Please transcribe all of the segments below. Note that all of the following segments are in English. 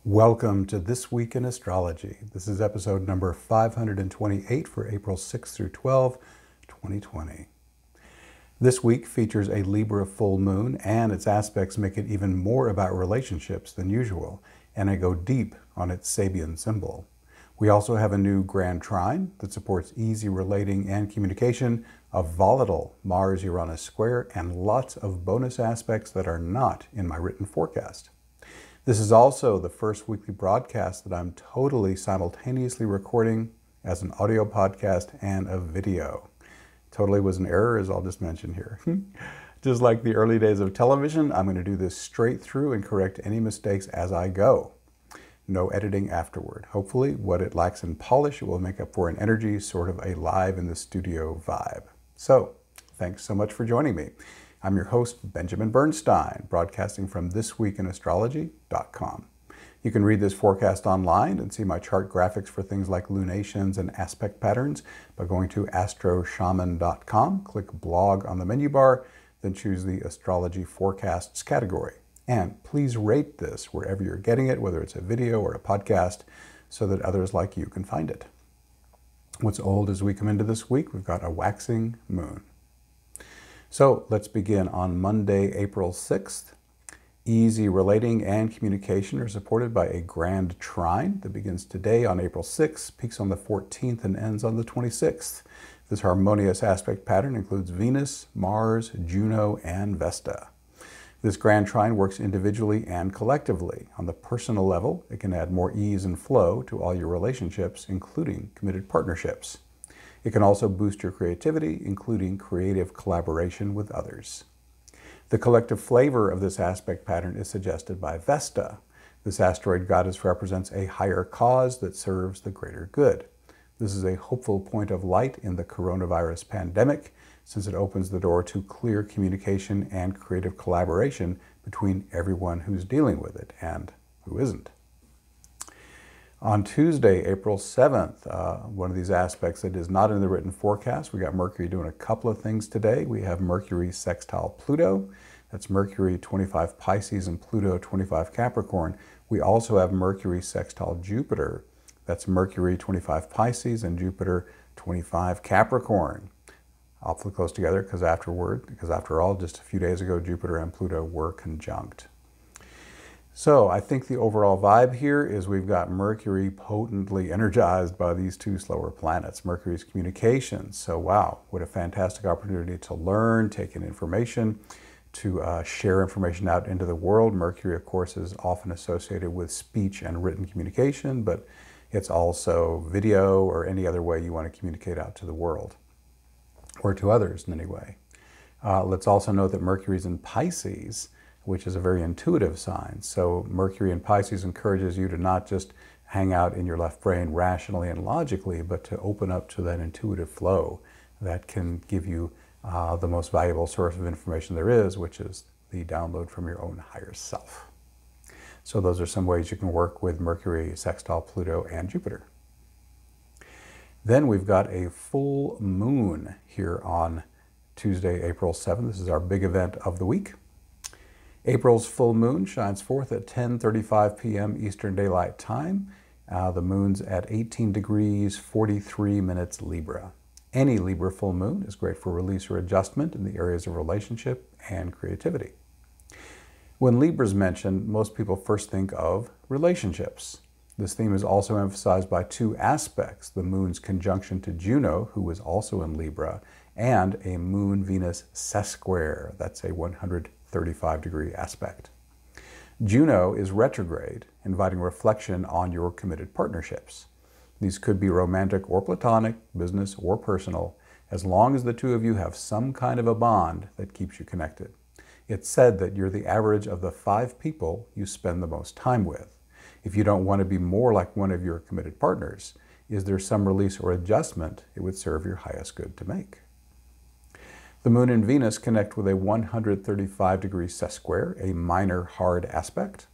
Welcome to This Week in Astrology. This is episode number 528 for April 6 through 12, 2020. This week features a Libra full moon, and its aspects make it even more about relationships than usual, and I go deep on its Sabian symbol. We also have a new Grand Trine that supports easy relating and communication, a volatile Mars-Uranus square, and lots of bonus aspects that are not in my written forecast. This is also the first weekly broadcast that I'm totally simultaneously recording as an audio podcast and a video. Totally was an error, as I'll just mention here. Just like the early days of television, I'm going to do this straight through and correct any mistakes as I go. No editing afterward. Hopefully, what it lacks in polish, it will make up for in energy, sort of a live in the studio vibe. So, thanks so much for joining me. I'm your host, Benjamin Bernstein, broadcasting from thisweekinastrology.com. You can read this forecast online and see my chart graphics for things like lunations and aspect patterns by going to astroshaman.com, click blog on the menu bar, then choose the astrology forecasts category. And please rate this wherever you're getting it, whether it's a video or a podcast, so that others like you can find it. What's old as we come into this week? We've got a waxing moon. So let's begin on Monday, April 6th. Easy relating and communication are supported by a Grand Trine that begins today on April 6th, peaks on the 14th, and ends on the 26th. This harmonious aspect pattern includes Venus, Mars, Juno, and Vesta. This Grand Trine works individually and collectively. On the personal level, it can add more ease and flow to all your relationships, including committed partnerships. It can also boost your creativity, including creative collaboration with others. The collective flavor of this aspect pattern is suggested by Vesta. This asteroid goddess represents a higher cause that serves the greater good. This is a hopeful point of light in the coronavirus pandemic, since it opens the door to clear communication and creative collaboration between everyone who's dealing with it and who isn't. On Tuesday, April 7th, one of these aspects that is not in the written forecast, we got Mercury doing a couple of things today. We have Mercury sextile Pluto. That's Mercury 25 Pisces and Pluto 25 Capricorn. We also have Mercury sextile Jupiter. That's Mercury 25 Pisces and Jupiter 25 Capricorn. Awfully close together because after all, just a few days ago, Jupiter and Pluto were conjunct. So I think the overall vibe here is we've got Mercury potently energized by these two slower planets. Mercury's communications. So wow, what a fantastic opportunity to learn, take in information, to share information out into the world. Mercury, of course, is often associated with speech and written communication, but it's also video or any other way you want to communicate out to the world, or to others in any way. Let's also note that Mercury's in Pisces, which is a very intuitive sign. So Mercury in Pisces encourages you to not just hang out in your left brain rationally and logically, but to open up to that intuitive flow that can give you the most valuable source of information there is, which is the download from your own higher self. So those are some ways you can work with Mercury, sextile Pluto, and Jupiter. Then we've got a full moon here on Tuesday, April 7th. This is our big event of the week. April's full moon shines forth at 10:35 p.m. Eastern Daylight Time. The moon's at 18 degrees, 43 minutes Libra. Any Libra full moon is great for release or adjustment in the areas of relationship and creativity. When Libra's mentioned, most people first think of relationships. This theme is also emphasized by two aspects: the moon's conjunction to Juno, who is also in Libra, and a Moon-Venus sesquare. That's a 135-degree aspect. Juno is retrograde, inviting reflection on your committed partnerships. These could be romantic or platonic, business or personal, as long as the two of you have some kind of a bond that keeps you connected. It's said that you're the average of the 5 people you spend the most time with. If you don't want to be more like one of your committed partners, is there some release or adjustment it would serve your highest good to make? The Moon and Venus connect with a 135-degree sesquare, a minor hard aspect.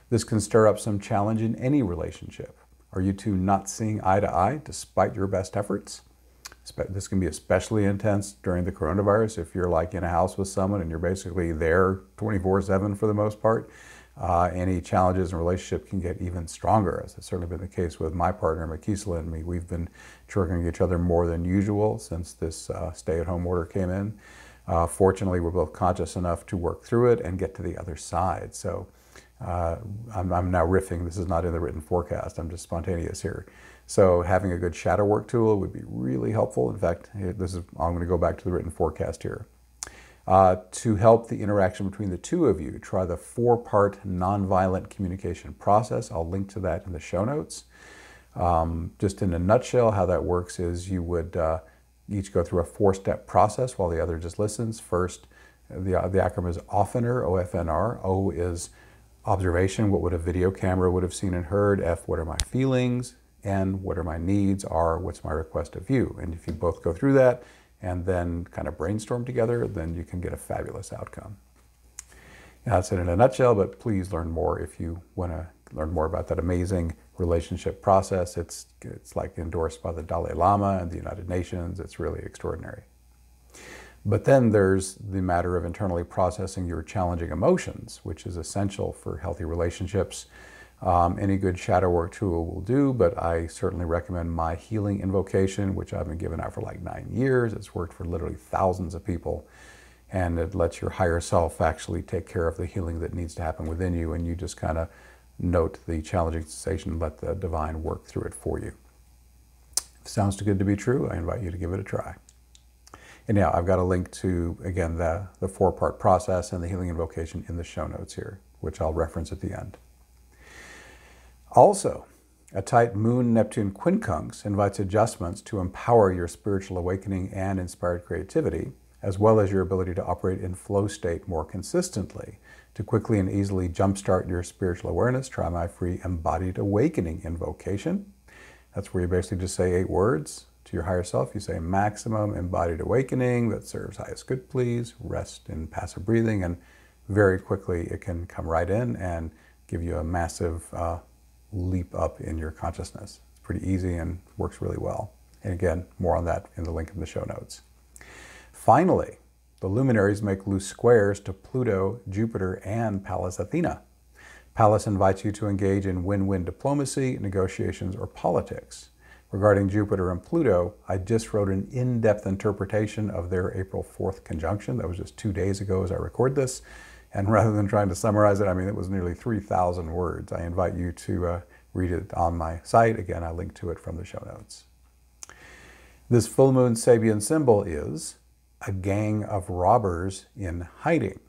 This can stir up some challenge in any relationship. Are you two not seeing eye to eye despite your best efforts? This can be especially intense during the coronavirus if you're like in a house with someone and you're basically there 24/7 for the most part. any challenges in relationship can get even stronger, as has certainly been the case with my partner, Makisela, and me. We've been triggering each other more than usual since this stay-at-home order came in. Fortunately, we're both conscious enough to work through it and get to the other side. So I'm now riffing. This is not in the written forecast. I'm just spontaneous here. So having a good shadow work tool would be really helpful. In fact, I'm going to go back to the written forecast here. To help the interaction between the two of you, try the 4-part nonviolent communication process. I'll link to that in the show notes. Just in a nutshell, how that works is you would each go through a 4-step process while the other just listens. First, the acronym is OFNR, O-F-N-R. O is observation, what would a video camera would have seen and heard. F, what are my feelings? N, what are my needs? R, what's my request of you? And if you both go through that and then kind of brainstorm together, then you can get a fabulous outcome. Now, that's it in a nutshell, but please learn more if you want to learn more about that amazing relationship process. It's like endorsed by the Dalai Lama and the United Nations. It's really extraordinary. But then there's the matter of internally processing your challenging emotions, which is essential for healthy relationships. Any good shadow work tool will do, but I certainly recommend my healing invocation, which I've been giving out for like 9 years. It's worked for literally thousands of people, and it lets your higher self actually take care of the healing that needs to happen within you, and you just kind of note the challenging sensation and let the divine work through it for you. If it sounds too good to be true, I invite you to give it a try. And now I've got a link to, again, the 4-part process and the healing invocation in the show notes here, which I'll reference at the end. Also, a tight Moon-Neptune quincunx invites adjustments to empower your spiritual awakening and inspired creativity, as well as your ability to operate in flow state more consistently. To quickly and easily jumpstart your spiritual awareness, try my free Embodied Awakening invocation. That's where you basically just say 8 words to your higher self. You say maximum embodied awakening that serves highest good, please. Rest in passive breathing, and very quickly it can come right in and give you a massive leap up in your consciousness. It's pretty easy and works really well. And again, more on that in the link in the show notes. Finally, the luminaries make loose squares to Pluto, Jupiter, and Pallas Athena. Pallas invites you to engage in win-win diplomacy, negotiations, or politics. Regarding Jupiter and Pluto, I just wrote an in-depth interpretation of their April 4th conjunction. That was just 2 days ago as I record this. And rather than trying to summarize it, I mean, it was nearly 3,000 words. I invite you to read it on my site. Again, I link to it from the show notes. This full moon Sabian symbol is a gang of robbers in hiding.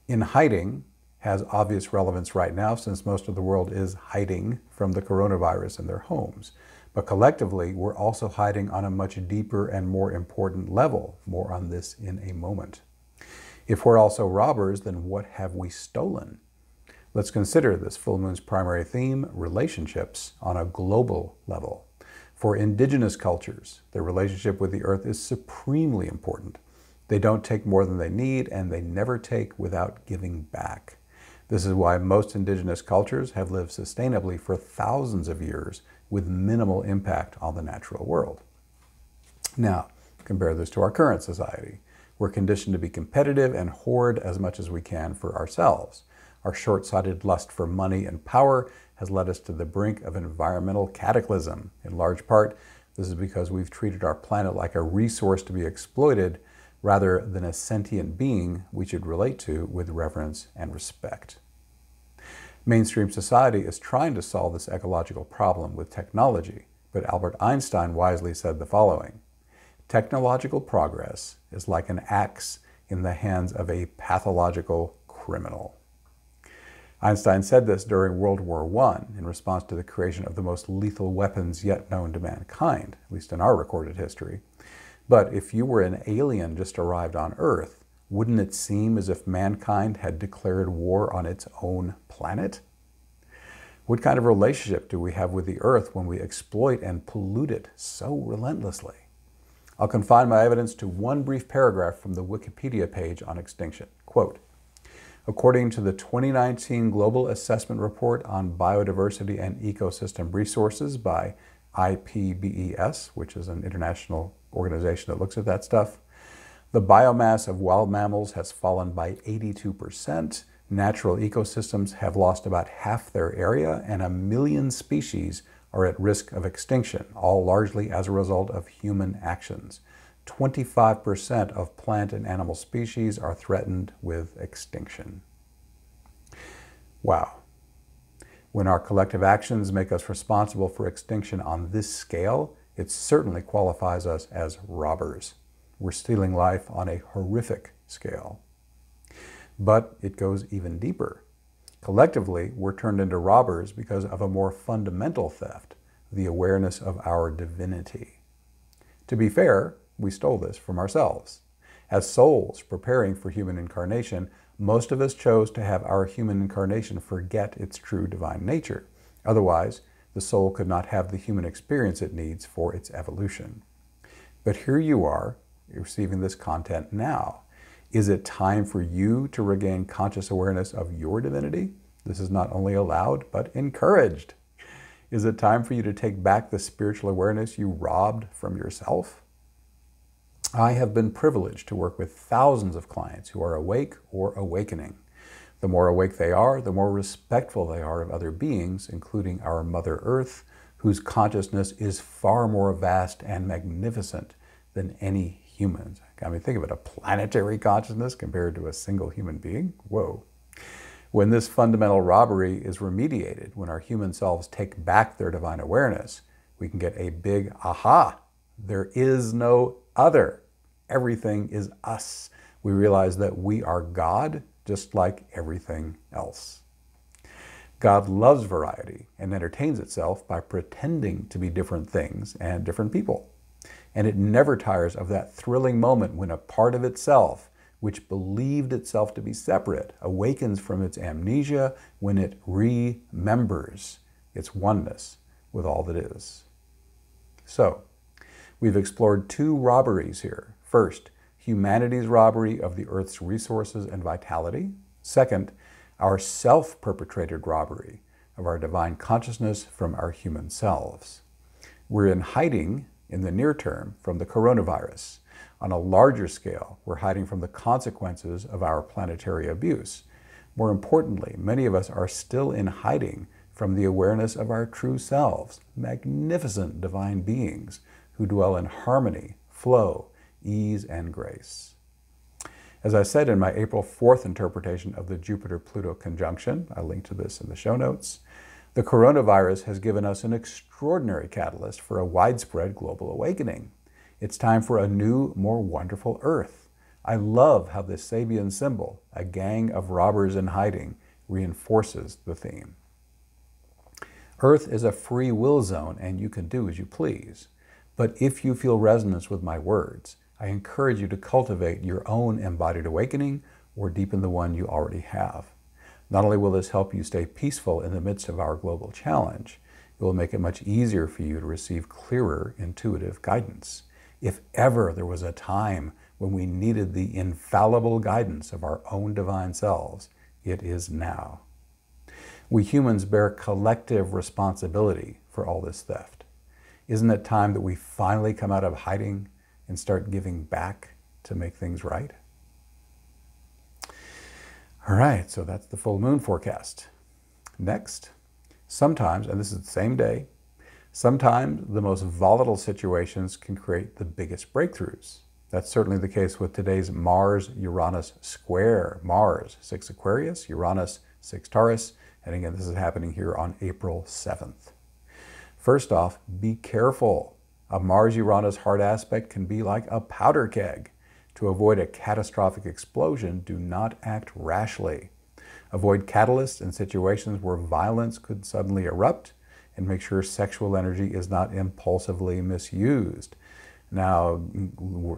In hiding has obvious relevance right now since most of the world is hiding from the coronavirus in their homes. But collectively, we're also hiding on a much deeper and more important level. More on this in a moment. If we're also robbers, then what have we stolen? Let's consider this full moon's primary theme, relationships, on a global level. For indigenous cultures, their relationship with the earth is supremely important. They don't take more than they need, and they never take without giving back. This is why most indigenous cultures have lived sustainably for thousands of years with minimal impact on the natural world. Now, compare this to our current society. We're conditioned to be competitive and hoard as much as we can for ourselves. Our short-sighted lust for money and power has led us to the brink of environmental cataclysm. In large part, this is because we've treated our planet like a resource to be exploited rather than a sentient being we should relate to with reverence and respect. Mainstream society is trying to solve this ecological problem with technology, but Albert Einstein wisely said the following: technological progress is like an axe in the hands of a pathological criminal. Einstein said this during World War I in response to the creation of the most lethal weapons yet known to mankind, at least in our recorded history. But if you were an alien just arrived on Earth, wouldn't it seem as if mankind had declared war on its own planet? What kind of relationship do we have with the Earth when we exploit and pollute it so relentlessly? I'll confine my evidence to one brief paragraph from the Wikipedia page on extinction. Quote, according to the 2019 Global Assessment Report on Biodiversity and Ecosystem Resources by IPBES, which is an international organization that looks at that stuff, the biomass of wild mammals has fallen by 82%, Natural ecosystems have lost about half their area, and 1 million species are at risk of extinction, all largely as a result of human actions. 25% of plant and animal species are threatened with extinction. Wow. When our collective actions make us responsible for extinction on this scale, it certainly qualifies us as robbers. We're stealing life on a horrific scale. But it goes even deeper. Collectively, we're turned into robbers because of a more fundamental theft, the awareness of our divinity. To be fair, we stole this from ourselves. As souls preparing for human incarnation, most of us chose to have our human incarnation forget its true divine nature. Otherwise, the soul could not have the human experience it needs for its evolution. But here you are, receiving this content now. Is it time for you to regain conscious awareness of your divinity? This is not only allowed, but encouraged. Is it time for you to take back the spiritual awareness you robbed from yourself? I have been privileged to work with thousands of clients who are awake or awakening. The more awake they are, the more respectful they are of other beings, including our Mother Earth, whose consciousness is far more vast and magnificent than any humans. I mean, think of it, a planetary consciousness compared to a single human being. Whoa. When this fundamental robbery is remediated, when our human selves take back their divine awareness, we can get a big aha. There is no other. Everything is us. We realize that we are God, just like everything else. God loves variety and entertains itself by pretending to be different things and different people. And it never tires of that thrilling moment when a part of itself, which believed itself to be separate, awakens from its amnesia when it remembers its oneness with all that is. So, we've explored two robberies here. First, humanity's robbery of the Earth's resources and vitality. Second, our self-perpetrated robbery of our divine consciousness from our human selves. We're in hiding in the near term from the coronavirus. On a larger scale, we're hiding from the consequences of our planetary abuse. More importantly, many of us are still in hiding from the awareness of our true selves, magnificent divine beings who dwell in harmony, flow, ease, and grace. As I said in my April 4th interpretation of the Jupiter-Pluto conjunction, I link to this in the show notes, the coronavirus has given us an extraordinary catalyst for a widespread global awakening. It's time for a new, more wonderful Earth. I love how this Sabian symbol, a gang of robbers in hiding, reinforces the theme. Earth is a free will zone, and you can do as you please. But if you feel resonance with my words, I encourage you to cultivate your own embodied awakening or deepen the one you already have. Not only will this help you stay peaceful in the midst of our global challenge, it will make it much easier for you to receive clearer, intuitive guidance. If ever there was a time when we needed the infallible guidance of our own divine selves, it is now. We humans bear collective responsibility for all this theft. Isn't it time that we finally come out of hiding and start giving back to make things right? All right, so that's the full moon forecast. Next, sometimes, and this is the same day, sometimes the most volatile situations can create the biggest breakthroughs. That's certainly the case with today's Mars-Uranus square. Mars, 6 Aquarius, Uranus, 6 Taurus, and again, this is happening here on April 7th. First off, be careful. A Mars-Uranus hard aspect can be like a powder keg. To avoid a catastrophic explosion, do not act rashly. Avoid catalysts in situations where violence could suddenly erupt, and make sure sexual energy is not impulsively misused. Now,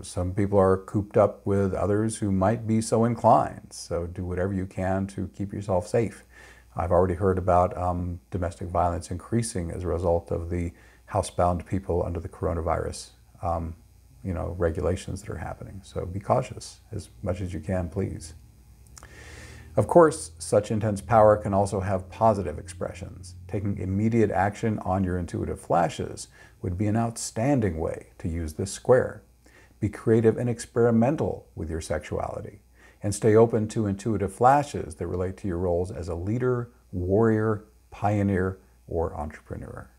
some people are cooped up with others who might be so inclined, so do whatever you can to keep yourself safe. I've already heard about domestic violence increasing as a result of the housebound people under the coronavirus regulations that are happening. So be cautious as much as you can, please. Of course, such intense power can also have positive expressions. Taking immediate action on your intuitive flashes would be an outstanding way to use this square. Be creative and experimental with your sexuality. and stay open to intuitive flashes that relate to your roles as a leader, warrior, pioneer, or entrepreneur.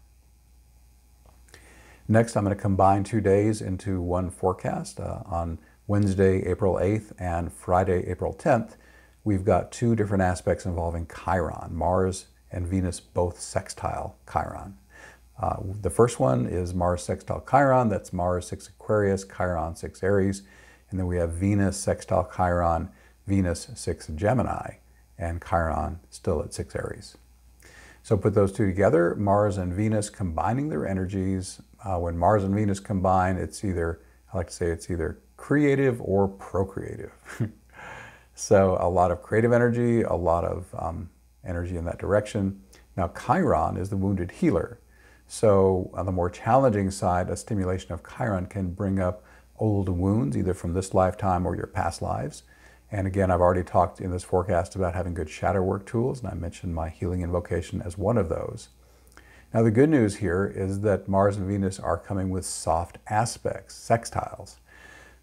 Next, I'm going to combine 2 days into one forecast. On Wednesday, April 8th and Friday, April 10th, we've got 2 different aspects involving Chiron. Mars and Venus both sextile Chiron. The first one is Mars sextile Chiron. That's Mars 6 Aquarius, Chiron 6 Aries. And then we have Venus sextile Chiron, Venus 6 Gemini, and Chiron still at 6 Aries. So put those 2 together, Mars and Venus combining their energies. When Mars and Venus combine, it's either, I like to say it's either creative or procreative. So a lot of creative energy, a lot of energy in that direction. Now Chiron is the wounded healer. So on the more challenging side, a stimulation of Chiron can bring up old wounds, either from this lifetime or your past lives. And again, I've already talked in this forecast about having good shadow work tools, and I mentioned my healing invocation as one of those. Now the good news here is that Mars and Venus are coming with soft aspects, sextiles.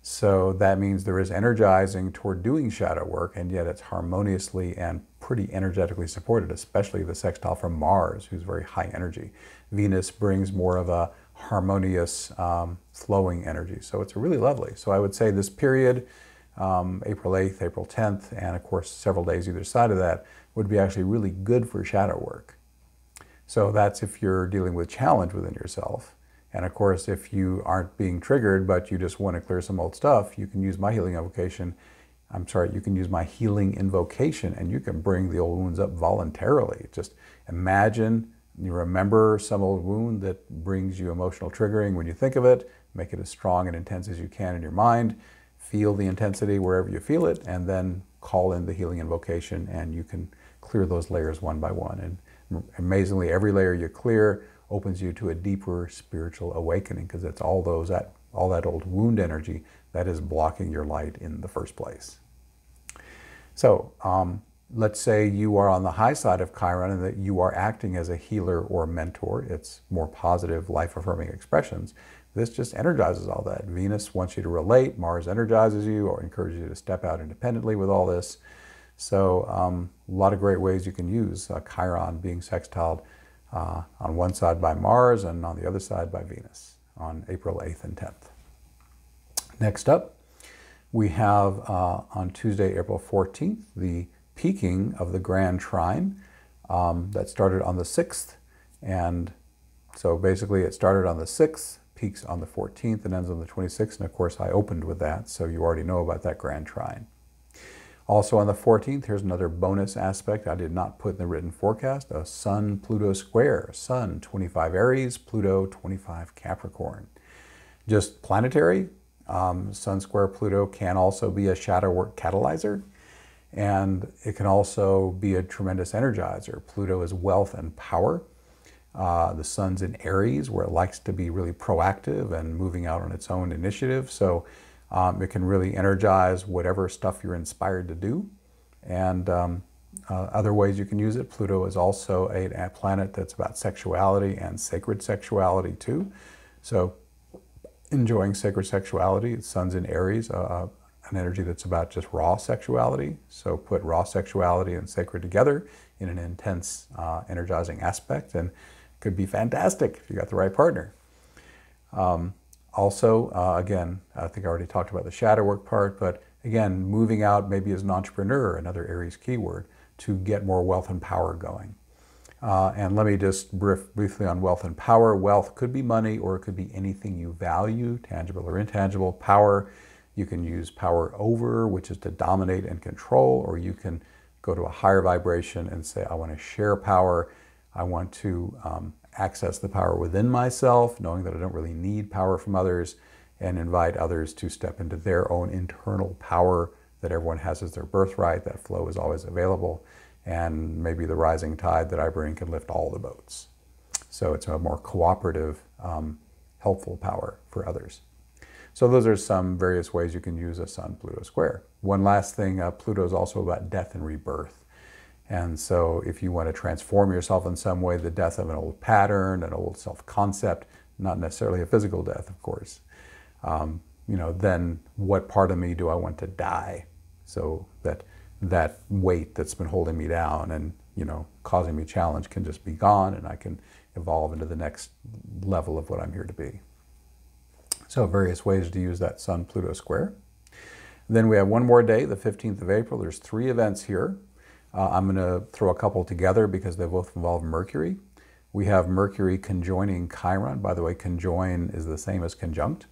So that means there is energizing toward doing shadow work, and yet it's harmoniously and pretty energetically supported, especially the sextile from Mars, who's very high energy. Venus brings more of a harmonious, flowing energy. So it's really lovely. So I would say this period, April 8th, April 10th, and of course several days either side of that, would be actually really good for shadow work. So that's if you're dealing with challenge within yourself. And of course, if you aren't being triggered, but you just want to clear some old stuff, you can use my healing invocation. You can use my healing invocation, and you can bring the old wounds up voluntarily. Just imagine you remember some old wound that brings you emotional triggering when you think of it. Make it as strong and intense as you can in your mind. Feel the intensity wherever you feel it, and then call in the healing invocation, and you can clear those layers one by one. And amazingly, every layer you clear opens you to a deeper spiritual awakening, because it's all that old wound energy that is blocking your light in the first place. So let's say you are on the high side of Chiron and that you are acting as a healer or mentor. It's more positive, life-affirming expressions. This just energizes all that. Venus wants you to relate. Mars energizes you or encourages you to step out independently with all this. So a lot of great ways you can use Chiron being sextiled on one side by Mars and on the other side by Venus on April 8th and 10th. Next up, we have on Tuesday, April 14th, the peaking of the Grand Trine that started on the 6th. And so basically it started on the 6th, peaks on the 14th, and ends on the 26th. And of course, I opened with that, so you already know about that Grand Trine. Also on the 14th, here's another bonus aspect I did not put in the written forecast, a Sun-Pluto square. Sun, 25 Aries, Pluto, 25 Capricorn. Just planetary. Sun square Pluto can also be a shadow work catalyzer, and it can also be a tremendous energizer. Pluto is wealth and power. The Sun's in Aries, where it likes to be really proactive and moving out on its own initiative. So it can really energize whatever stuff you're inspired to do. And other ways you can use it, Pluto is also a planet that's about sexuality and sacred sexuality too. So enjoying sacred sexuality, the Sun's in Aries, an energy that's about just raw sexuality. So put raw sexuality and sacred together in an intense, energizing aspect, and it could be fantastic if you got the right partner. Also, again, I think I already talked about the shadow work part, but again, moving out maybe as an entrepreneur, another Aries keyword, to get more wealth and power going. And let me just briefly on wealth and power. Wealth could be money, or it could be anything you value, tangible or intangible. Power, you can use power over, which is to dominate and control, or you can go to a higher vibration and say, I want to share power. I want to access the power within myself, knowing that I don't really need power from others, and invite others to step into their own internal power that everyone has as their birthright. That flow is always available. And maybe the rising tide that I bring can lift all the boats. So it's a more cooperative, helpful power for others. So those are some various ways you can use a Sun-Pluto square. One last thing, Pluto is also about death and rebirth. And so if you want to transform yourself in some way, the death of an old pattern, an old self-concept, not necessarily a physical death, of course, then what part of me do I want to die? so that that weight that's been holding me down and, you know, causing me challenge can just be gone, and I can evolve into the next level of what I'm here to be. So various ways to use that Sun-Pluto square. Then we have one more day, the 15th of April. There's 3 events here. I'm going to throw a couple together because they both involve Mercury. We have Mercury conjoining Chiron. By the way, conjoin is the same as conjunct.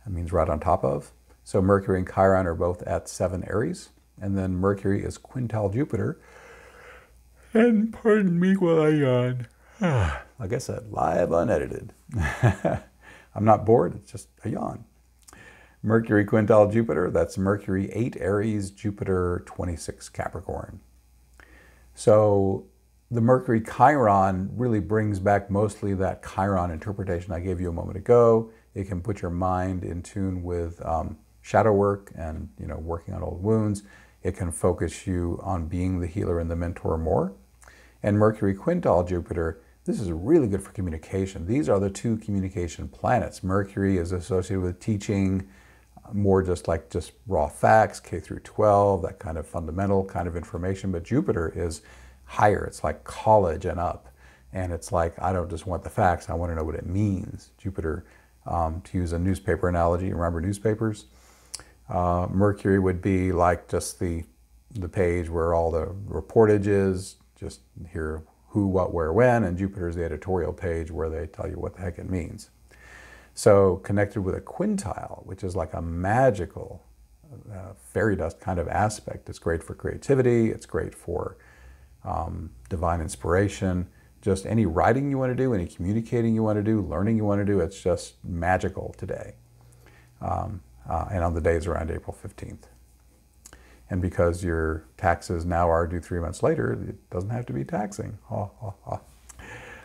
That means right on top of. So Mercury and Chiron are both at 7 Aries. And then Mercury is quintile Jupiter. And pardon me while I yawn. Like I said, live unedited. I'm not bored, it's just a yawn. Mercury quintile Jupiter, that's Mercury 8 Aries, Jupiter 26 Capricorn. So the Mercury Chiron really brings back mostly that Chiron interpretation I gave you a moment ago. It can put your mind in tune with shadow work and, you know, working on old wounds. It can focus you on being the healer and the mentor more. And Mercury quintile Jupiter, this is really good for communication. These are the 2 communication planets. Mercury is associated with teaching, more just raw facts, K through 12, that kind of fundamental kind of information. But Jupiter is higher. It's like college and up. And it's like, I don't just want the facts, I want to know what it means. Jupiter, to use a newspaper analogy, remember newspapers? Mercury would be like just the page where all the reportage is, just hear who, what, where, when, and Jupiter is the editorial page where they tell you what the heck it means. So connected with a quintile, which is like a magical fairy dust kind of aspect. It's great for creativity, it's great for divine inspiration, just any writing you want to do, any communicating you want to do, learning you want to do, it's just magical today. And on the days around April 15th. And because your taxes now are due 3 months later, it doesn't have to be taxing.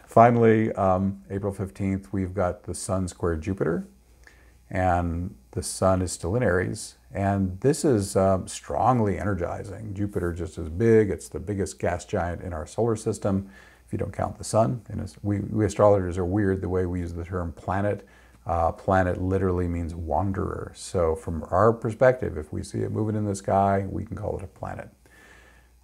Finally, April 15th, we've got the Sun square Jupiter, and the Sun is still in Aries. And this is strongly energizing. Jupiter just is big. It's the biggest gas giant in our solar system, if you don't count the Sun. And we astrologers are weird the way we use the term planet. Planet literally means wanderer. So from our perspective, if we see it moving in the sky, we can call it a planet.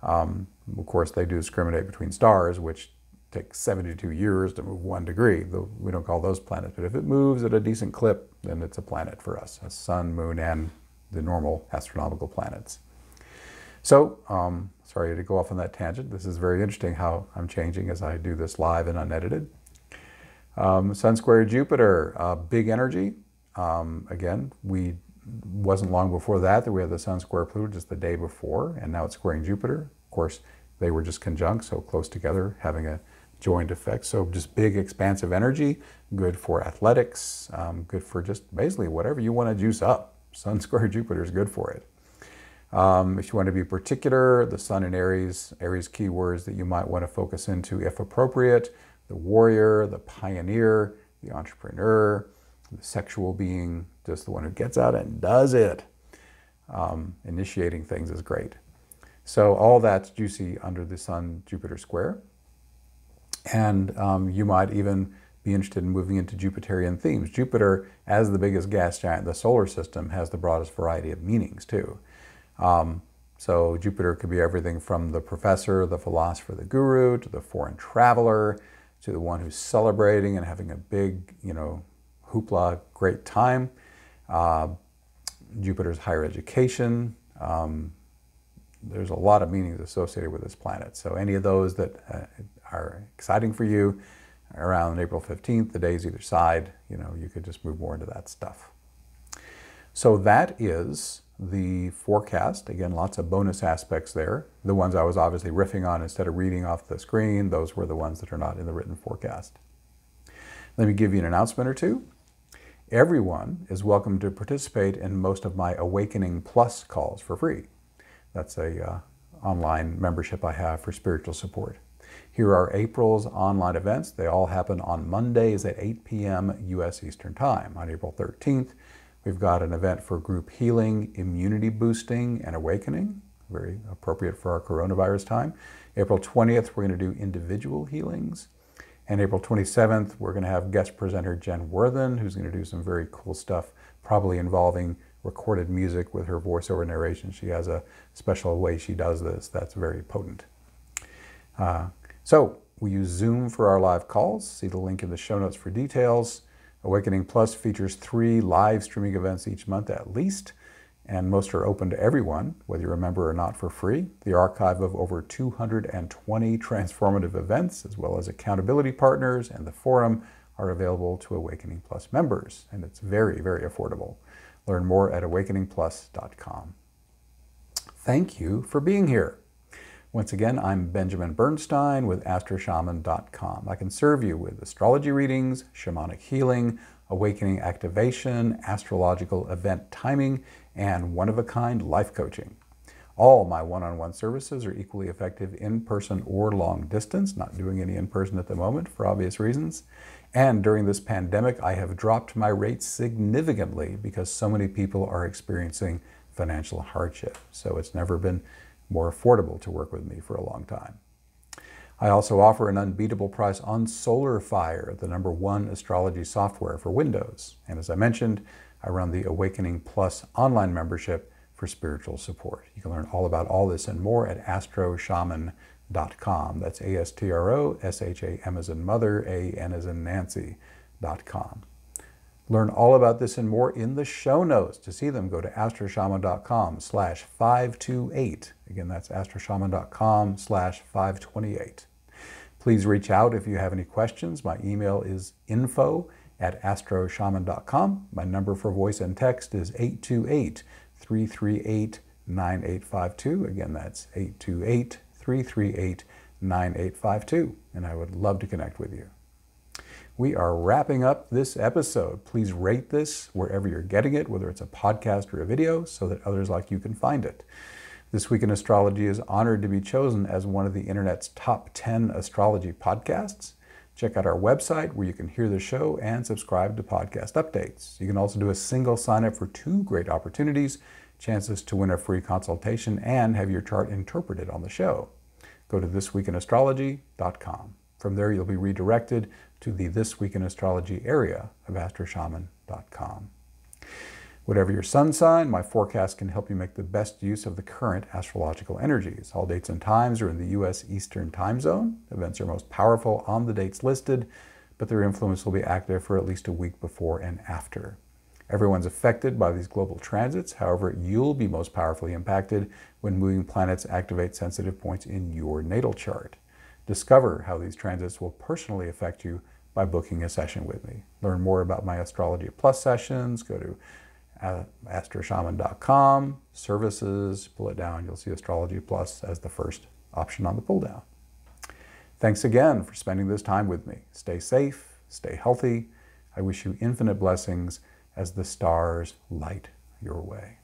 Of course, they do discriminate between stars, which take 72 years to move 1 degree. We don't call those planets. But if it moves at a decent clip, then it's a planet for us, a sun, moon, and the normal astronomical planets. So, sorry to go off on that tangent. This is very interesting how I'm changing as I do this live and unedited. Sun square Jupiter, big energy. Again, wasn't long before that we had the Sun square Pluto just the day before, and now it's squaring Jupiter. Of course, they were just conjunct, so close together, having a joint effect. So just big, expansive energy, good for athletics, good for just basically whatever you want to juice up. Sun square Jupiter is good for it. If you want to be particular, the Sun in Aries keywords that you might want to focus into if appropriate: the warrior, the pioneer, the entrepreneur, the sexual being, just the one who gets out and does it. Initiating things is great. So all that's juicy under the Sun-Jupiter square. And you might even be interested in moving into Jupiterian themes. Jupiter, as the biggest gas giant in the solar system, has the broadest variety of meanings too. So Jupiter could be everything from the professor, the philosopher, the guru, to the foreign traveler, to the one who's celebrating and having a big, hoopla, great time. Jupiter's higher education. There's a lot of meanings associated with this planet. So any of those that are exciting for you around April 15th, the days either side, you could just move more into that stuff. So that is the forecast. Again, lots of bonus aspects there. The ones I was obviously riffing on instead of reading off the screen, those were the ones that are not in the written forecast. Let me give you an announcement or two. Everyone is welcome to participate in most of my Awakening Plus calls for free. That's a online membership I have for spiritual support. Here are April's online events. They all happen on Mondays at 8 p.m. U.S. Eastern Time. On April 13th, we've got an event for group healing, immunity boosting, and awakening. Very appropriate for our coronavirus time. April 20th, we're going to do individual healings. And April 27th, we're going to have guest presenter Jen Worthen, who's going to do some very cool stuff, probably involving recorded music with her voiceover narration. She has a special way she does this that's very potent. So we use Zoom for our live calls. See the link in the show notes for details. Awakening Plus features 3 live streaming events each month at least, and most are open to everyone, whether you're a member or not, for free. The archive of over 220 transformative events, as well as accountability partners and the forum, are available to Awakening Plus members, and it's very, very affordable. Learn more at awakeningplus.com. Thank you for being here. Once again, I'm Benjamin Bernstein with astroshaman.com. I can serve you with astrology readings, shamanic healing, awakening activation, astrological event timing, and one-of-a-kind life coaching. All my one-on-one services are equally effective in-person or long distance, not doing any in-person at the moment for obvious reasons. And during this pandemic, I have dropped my rates significantly because so many people are experiencing financial hardship. So it's never been more affordable to work with me for a long time. I also offer an unbeatable price on SolarFire, the #1 astrology software for Windows. And as I mentioned, I run the Awakening Plus online membership for spiritual support. You can learn all about all this and more at astroshaman.com. That's ASTROSHAM as in mother, AN as in Nancy.com. Learn all about this and more in the show notes. To see them, go to astroshaman.com/528. Again, that's astroshaman.com/528. Please reach out if you have any questions. My email is info@astroshaman.com. My number for voice and text is 828-338-9852. Again, that's 828-338-9852. And I would love to connect with you. We are wrapping up this episode. Please rate this wherever you're getting it, whether it's a podcast or a video, so that others like you can find it. This Week in Astrology is honored to be chosen as one of the internet's top 10 astrology podcasts. Check out our website where you can hear the show and subscribe to podcast updates. You can also do a single sign up for 2 great opportunities, chances to win a free consultation and have your chart interpreted on the show. Go to thisweekinastrology.com. From there, you'll be redirected to the This Week in Astrology area of astroshaman.com. Whatever your sun sign, my forecast can help you make the best use of the current astrological energies. All dates and times are in the U.S. Eastern Time Zone. Events are most powerful on the dates listed, but their influence will be active for at least a week before and after. Everyone's affected by these global transits. However, you'll be most powerfully impacted when moving planets activate sensitive points in your natal chart. Discover how these transits will personally affect you by booking a session with me. Learn more about my Astrology Plus sessions. Go to astroshaman.com, services, pull it down. You'll see Astrology Plus as the first option on the pull down. Thanks again for spending this time with me. Stay safe, stay healthy. I wish you infinite blessings as the stars light your way.